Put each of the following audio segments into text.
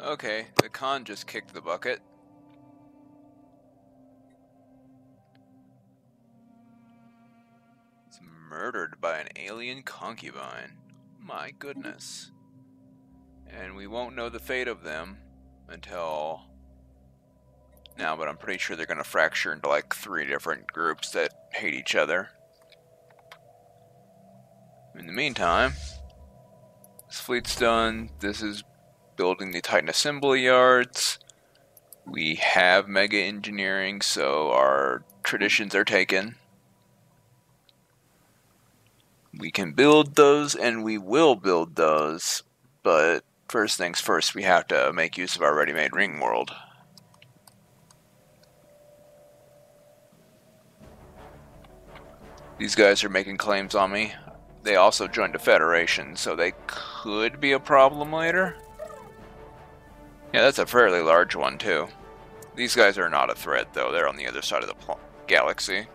Okay, the Khan just kicked the bucket. It's murdered by an alien concubine. My goodness. And we won't know the fate of them until now, but I'm pretty sure they're going to fracture into like 3 different groups that hate each other. In the meantime, this fleet's done. This is building the Titan assembly yards. We have mega engineering, so our traditions are taken. We can build those, and we will build those, but first things first, we have to make use of our ready-made ring world. These guys are making claims on me. They also joined a federation, so they could be a problem later. Yeah, that's a fairly large one, too. These guys are not a threat, though. They're on the other side of the galaxy.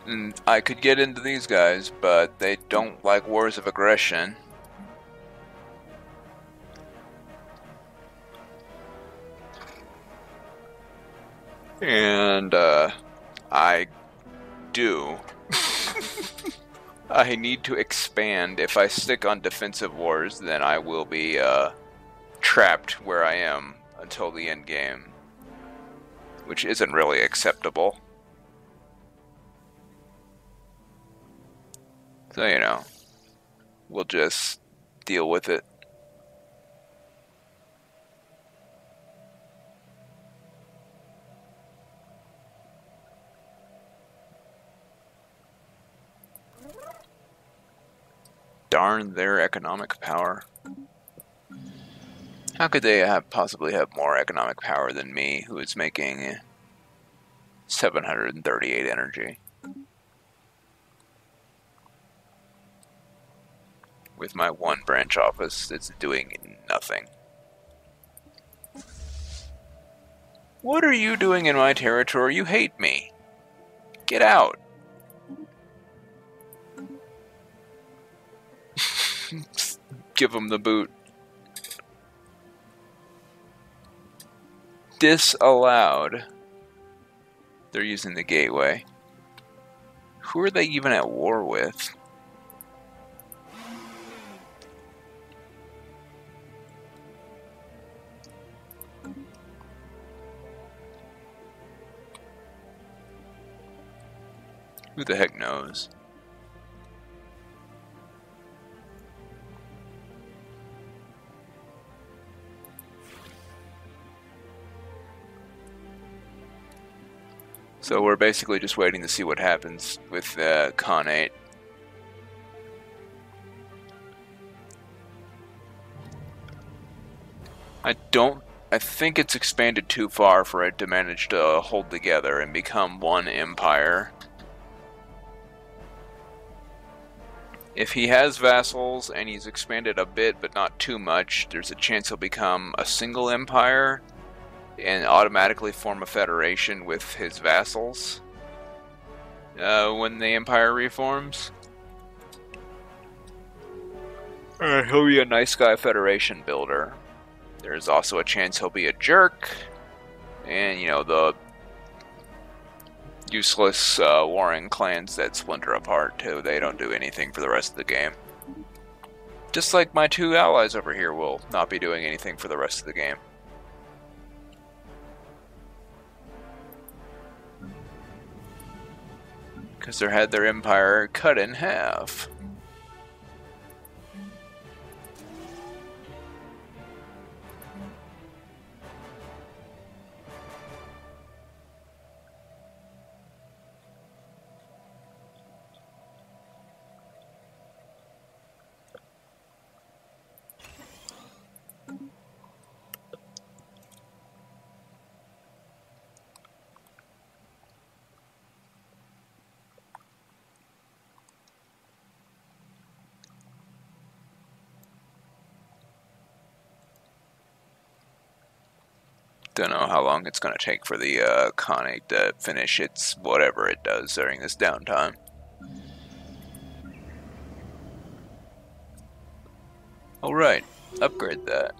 And I could get into these guys, but they don't like wars of aggression. And, I do. I need to expand. If I stick on defensive wars, then I will be, trapped where I am until the end game. Which isn't really acceptable. So, you know, we'll just deal with it. Darn their economic power. How could they possibly have more economic power than me, who is making 738 energy? With my 1 branch office, it's doing nothing. What are you doing in my territory? You hate me. Get out. Give them the boot. Disallowed. They're using the gateway. Who are they even at war with? Who the heck knows? So we're basically just waiting to see what happens with Khanate. I think it's expanded too far for it to manage to hold together and become one empire. If he has vassals and he's expanded a bit but not too much, there's a chance he'll become a single empire and automatically form a federation with his vassals when the empire reforms. He'll be a nice guy federation builder. There's also a chance he'll be a jerk, and, you know, the useless warring clans that splinter apart too. They don't do anything for the rest of the game. Just like my 2 allies over here will not be doing anything for the rest of the game. Because they had their empire cut in half. Don't know how long it's going to take for the Khanate to finish its whatever it does during this downtime. Alright, upgrade that.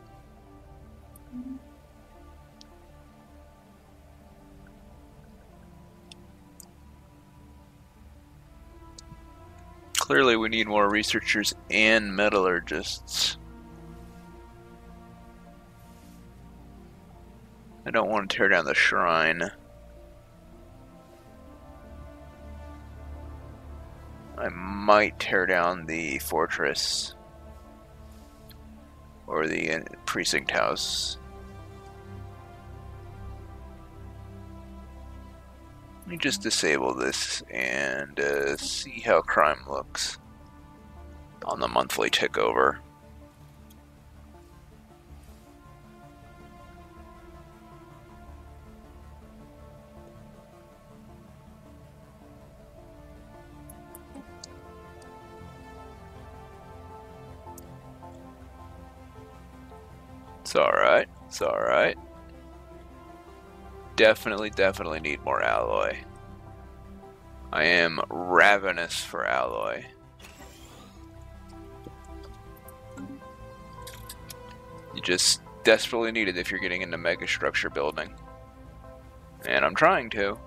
Clearly we need more researchers and metallurgists. I don't want to tear down the shrine. I might tear down the fortress. Or the precinct house. Let me just disable this and see how crime looks on the monthly tick over. It's alright, it's alright. Definitely need more alloy. I am ravenous for alloy. You just desperately need it if you're getting into megastructure building. And I'm trying to.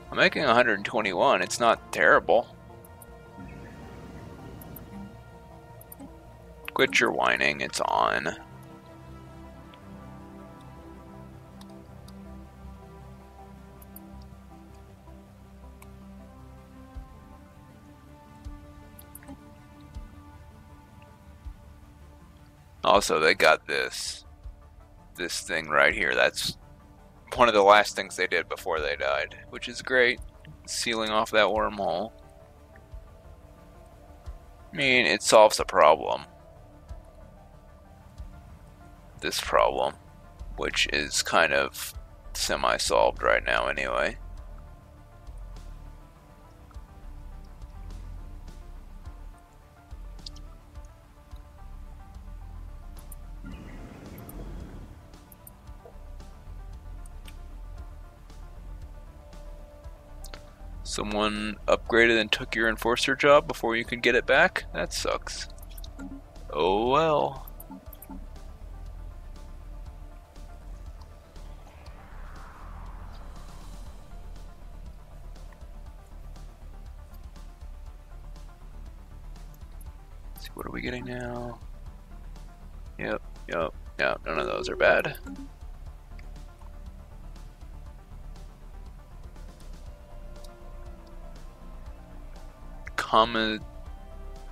I'm making 121, it's not terrible. Quit your whining, it's on. Also, they got this thing right here. That's one of the last things they did before they died, which is great. Sealing off that wormhole. I mean, it solves a problem. This problem, which is kind of semi-solved right now anyway. Someone upgraded and took your enforcer job before you can get it back? That sucks. Oh well. Let's see, what are we getting now? Yep, none of those are bad.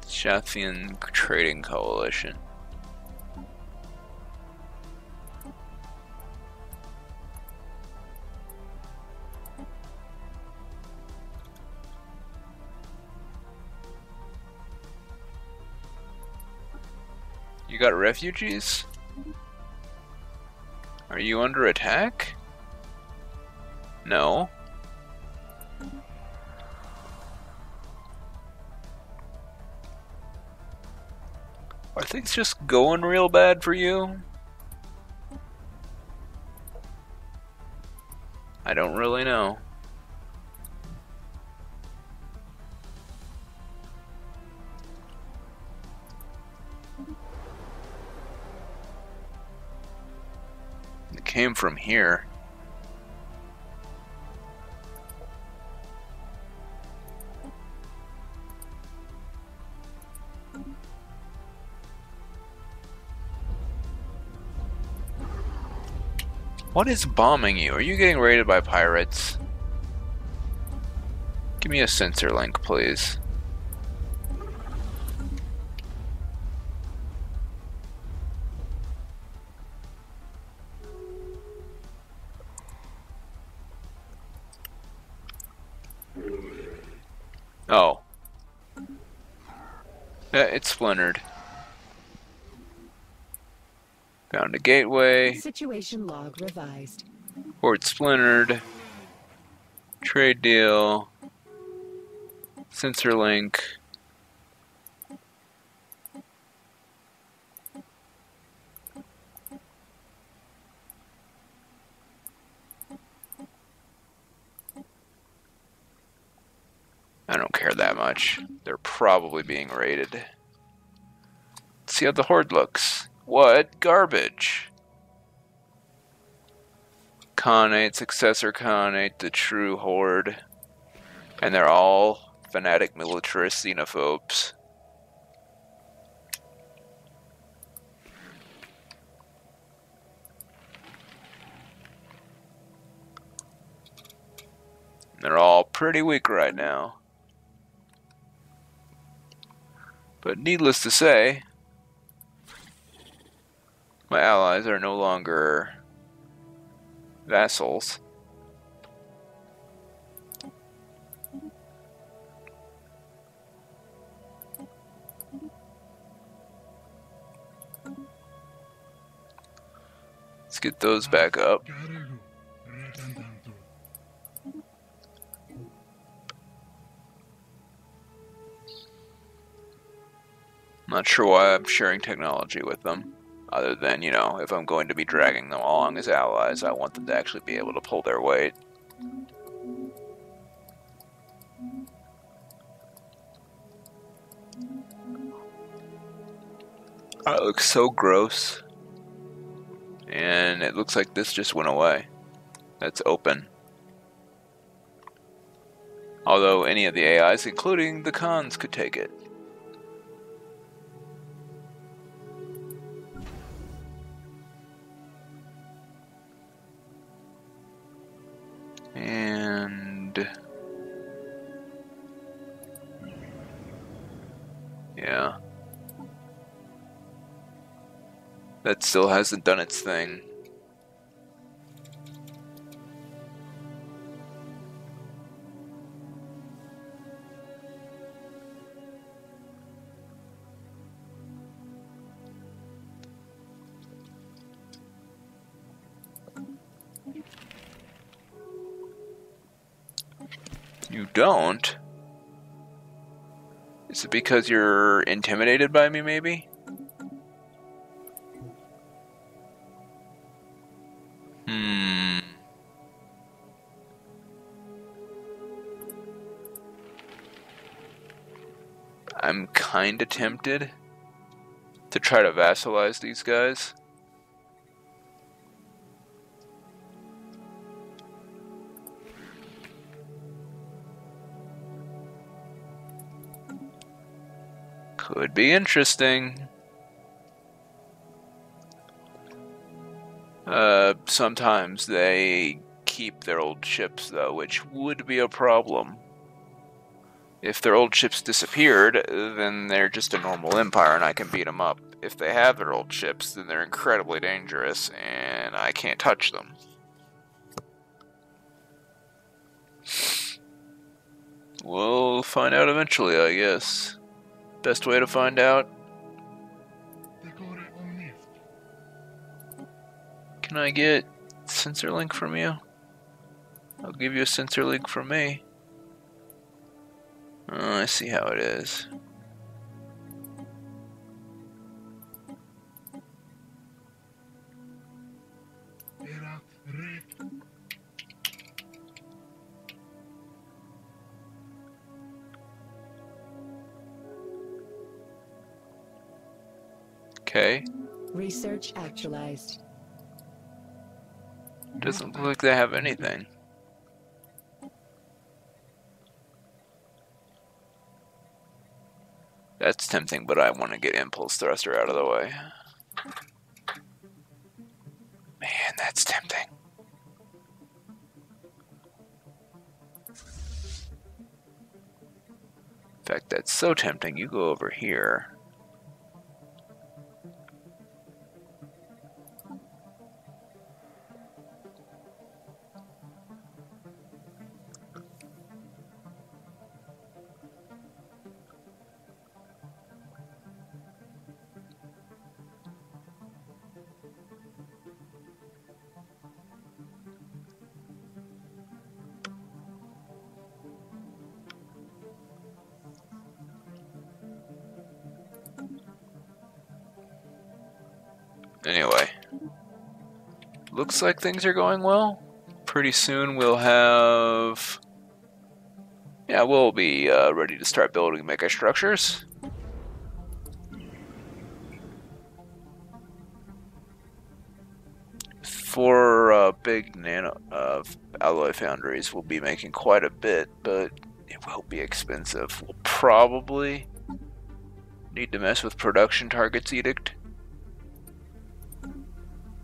Shafian Trading Coalition. You got refugees? Are you under attack? No. Are things just going real bad for you? I don't really know. It came from here. What is bombing you? Are you getting raided by pirates? Give me a sensor link, please. Oh. Yeah, it's splintered. Found a gateway. Situation log revised. Port splintered. Trade deal. Sensor link. I don't care that much. They're probably being raided. see how the Horde looks. What garbage! Khanate, Successor Khanate, the true Horde. And they're all fanatic militarist xenophobes. They're all pretty weak right now. But needless to say, my allies are no longer vassals. Let's get those back up. Not sure why I'm sharing technology with them, other than, you know, if I'm going to be dragging them along as allies, I want them to actually be able to pull their weight. That looks so gross. And it looks like this just went away. That's open. Although any of the AIs, including the Khans, could take it. And yeah, that still hasn't done its thing. You don't? Is it because you're intimidated by me, maybe? I'm kinda tempted to try to vassalize these guys. Could be interesting. Sometimes they keep their old ships, though, which would be a problem. If their old ships disappeared, then they're just a normal empire and I can beat them up. If they have their old ships, then they're incredibly dangerous and I can't touch them. We'll find out eventually, I guess. Best way to find out? Can I get sensor link from you? I'll give you a sensor link from me. Oh, I see how it is. Okay. Research actualized. Doesn't look like they have anything. That's tempting, but I want to get Impulse Thruster out of the way. Man, that's tempting. In fact, that's so tempting. You go over here. Anyway, looks like things are going well. Pretty soon we'll have... Yeah, we'll be ready to start building mecha structures. For big nano alloy foundries, we'll be making quite a bit, but it will be expensive. We'll probably need to mess with production targets edict,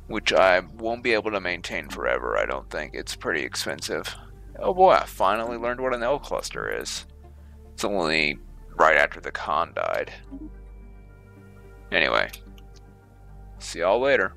which I won't be able to maintain forever, I don't think. It's pretty expensive. Oh boy, I finally learned what an L cluster is. It's only right after the Khan died. Anyway, see y'all later.